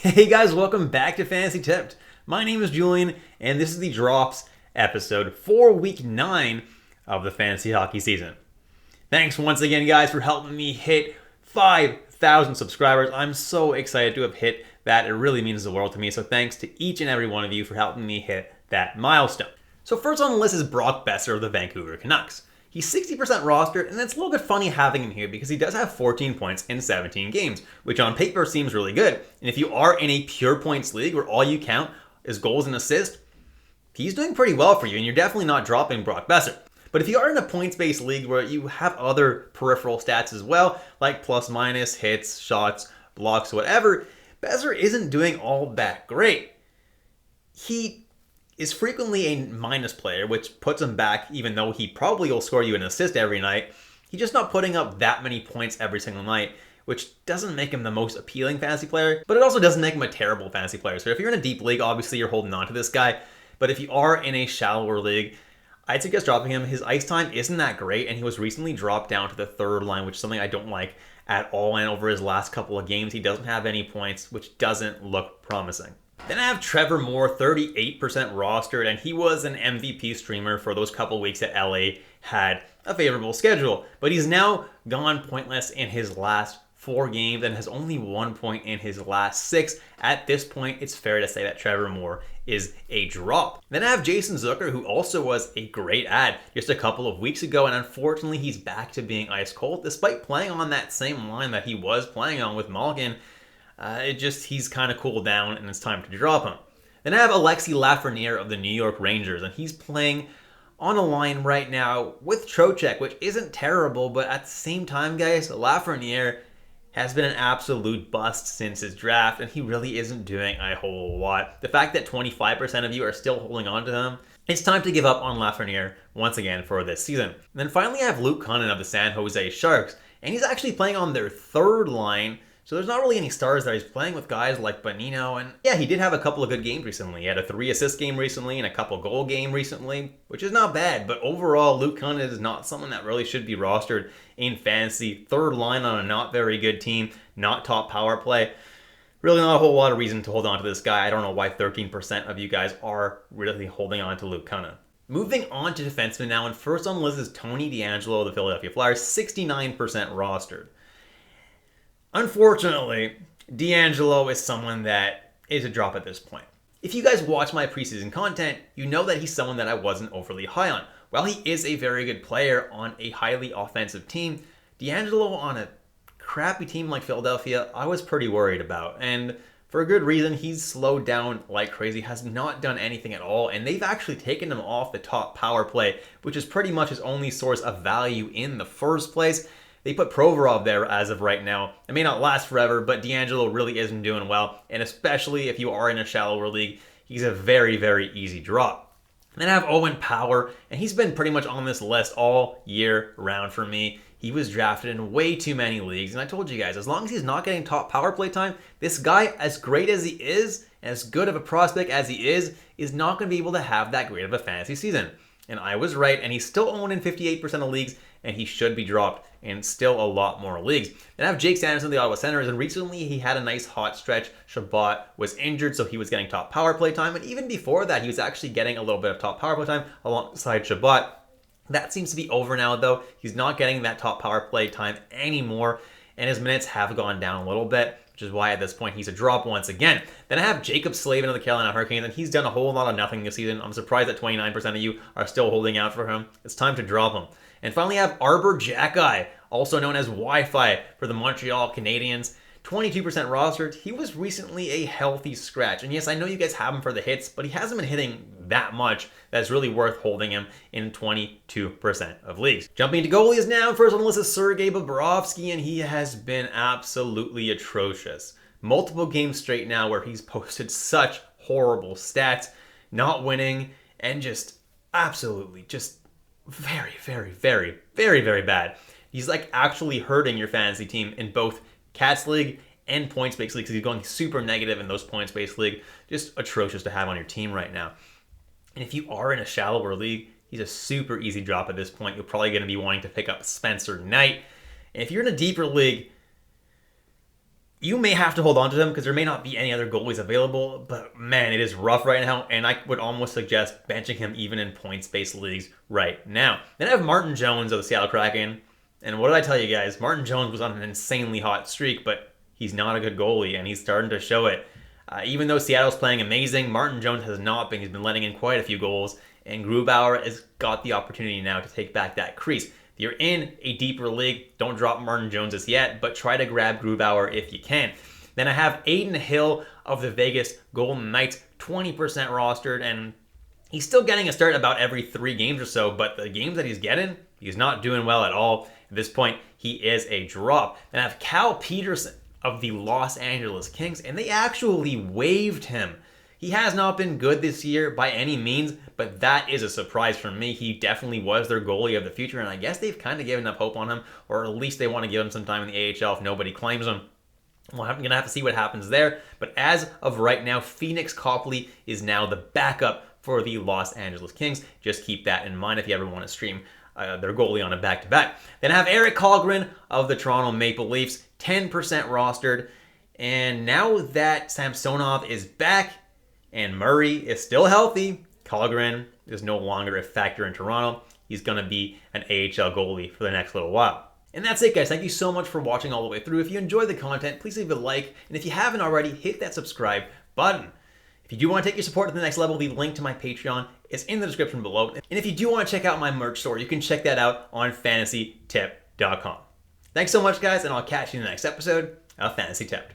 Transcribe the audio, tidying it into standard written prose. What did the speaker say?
Hey guys, welcome back to Fantasy Tipped. My name is Julian, and this is the Drops episode for week 9 of the fantasy hockey season. Thanks once again, guys, for helping me hit 5,000 subscribers. I'm so excited to have hit that. It really means the world to me. So thanks to each and every one of you for helping me hit that milestone. So first on the list is Brock Besser of the Vancouver Canucks. He's 60% rostered, and it's a little bit funny having him here because he does have 14 points in 17 games, which on paper seems really good. And if you are in a pure points league where all you count is goals and assists, he's doing pretty well for you, and you're definitely not dropping Brock Besser. But if you are in a points-based league where you have other peripheral stats as well, like plus minus, hits, shots, blocks, whatever, Besser isn't doing all that great. He is frequently a minus player, which puts him back even though he probably will score you an assist every night. He's just not putting up that many points every single night, which doesn't make him the most appealing fantasy player, but it also doesn't make him a terrible fantasy player. So if you're in a deep league, obviously you're holding on to this guy, but if you are in a shallower league, I'd suggest dropping him. His ice time isn't that great, and he was recently dropped down to the third line, which is something I don't like at all, and over his last couple of games, he doesn't have any points, which doesn't look promising. Then I have Trevor Moore, 38% rostered, and he was an MVP streamer for those couple weeks that LA had a favorable schedule. But he's now gone pointless in his last 4 games and has only 1 point in his last 6. At this point, it's fair to say that Trevor Moore is a drop. Then I have Jason Zucker, who also was a great ad just a couple of weeks ago, and unfortunately he's back to being ice cold, despite playing on that same line that he was playing on with Malkin. He's kind of cooled down, and it's time to drop him. Then I have Alexi Lafreniere of the New York Rangers, and he's playing on a line right now with Trocheck, which isn't terrible, but at the same time, guys, Lafreniere has been an absolute bust since his draft, and he really isn't doing a whole lot. The fact that 25% of you are still holding on to him, it's time to give up on Lafreniere once again for this season. And then finally, I have Luke Kunin of the San Jose Sharks, and he's actually playing on their third line. So there's not really any stars there. He's playing with guys like Bonino, and yeah, he did have a couple of good games recently. He had a 3-assist game recently and a couple goal game recently, which is not bad. But overall, Luke Kunin is not someone that really should be rostered in fantasy. Third line on a not very good team, not top power play. Really not a whole lot of reason to hold on to this guy. I don't know why 13% of you guys are really holding on to Luke Kunin. Moving on to defensemen now, and first on the list is Tony DeAngelo of the Philadelphia Flyers, 69% rostered. Unfortunately, DeAngelo is someone that is a drop at this point. If you guys watch my preseason content, you know that he's someone that I wasn't overly high on. While he is a very good player on a highly offensive team, DeAngelo on a crappy team like Philadelphia, I was pretty worried about. And for a good reason, he's slowed down like crazy, has not done anything at all, and they've actually taken him off the top power play, which is pretty much his only source of value in the first place. They put Provorov there as of right now. It may not last forever, but DeAngelo really isn't doing well. And especially if you are in a shallower league, he's a very, very easy drop. Then I have Owen Power, and he's been pretty much on this list all year round for me. He was drafted in way too many leagues, and I told you guys, as long as he's not getting top power play time, this guy, as great as he is, as good of a prospect as he is not going to be able to have that great of a fantasy season. And I was right, and he's still owned in 58% of leagues, and he should be dropped in still a lot more leagues. Then I have Jake Sanderson of the Ottawa Senators, and recently he had a nice hot stretch. Shabbat was injured, so he was getting top power play time, and even before that, he was actually getting a little bit of top power play time alongside Shabbat. That seems to be over now, though. He's not getting that top power play time anymore, and his minutes have gone down a little bit, which is why at this point he's a drop once again. Then I have Jacob Slavin of the Carolina Hurricanes, and he's done a whole lot of nothing this season. I'm surprised that 29% of you are still holding out for him. It's time to drop him. And finally I have Arbor Jacki, also known as Wi-Fi for the Montreal Canadiens. 22% rostered. He was recently a healthy scratch. And yes, I know you guys have him for the hits, but he hasn't been hitting that much that's really worth holding him in 22% of leagues. Jumping to goalies now. First on the list is Sergei Bobrovsky, and he has been absolutely atrocious. Multiple games straight now where he's posted such horrible stats, not winning, and just absolutely just very, very, very, very, very bad. He's like actually hurting your fantasy team in both Cats League and points-based league because he's going super negative in those points-based league. Just atrocious to have on your team right now. And if you are in a shallower league, he's a super easy drop at this point. You're probably going to be wanting to pick up Spencer Knight. And if you're in a deeper league, You may have to hold on to him because there may not be any other goalies available, but man, it is rough right now, and I would almost suggest benching him even in points-based leagues right now. Then I have Martin Jones of the Seattle Kraken, and what did I tell you guys? Martin Jones was on an insanely hot streak, but he's not a good goalie, and he's starting to show it. Even though Seattle's playing amazing, Martin Jones has not been. He's been letting in quite a few goals, and Grubauer has got the opportunity now to take back that crease. If you're in a deeper league, don't drop Martin Jones as yet, but try to grab Grubauer if you can. Then I have Aiden Hill of the Vegas Golden Knights, 20% rostered, and he's still getting a start about every 3 games or so, but the games that he's getting, he's not doing well at all. At this point, he is a drop. Then I have Cal Peterson of the Los Angeles Kings, and they actually waived him. He has not been good this year by any means, but that is a surprise for me. He definitely was their goalie of the future, and I guess they've kind of given up hope on him, or at least they want to give him some time in the AHL if nobody claims him. Well, I'm going to have to see what happens there, but as of right now, Phoenix Copley is now the backup for the Los Angeles Kings. Just keep that in mind if you ever want to stream their goalie on a back-to-back. Then I have Eric Kallgren of the Toronto Maple Leafs, 10% rostered. And now that Samsonov is back and Murray is still healthy, Kallgren is no longer a factor in Toronto. He's going to be an AHL goalie for the next little while. And that's it, guys. Thank you so much for watching all the way through. If you enjoyed the content, please leave a like. And if you haven't already, hit that subscribe button. If you do want to take your support to the next level, the link to my Patreon is in the description below. And if you do want to check out my merch store, you can check that out on fantasytip.com. Thanks so much, guys, and I'll catch you in the next episode of Fantasy Tipped.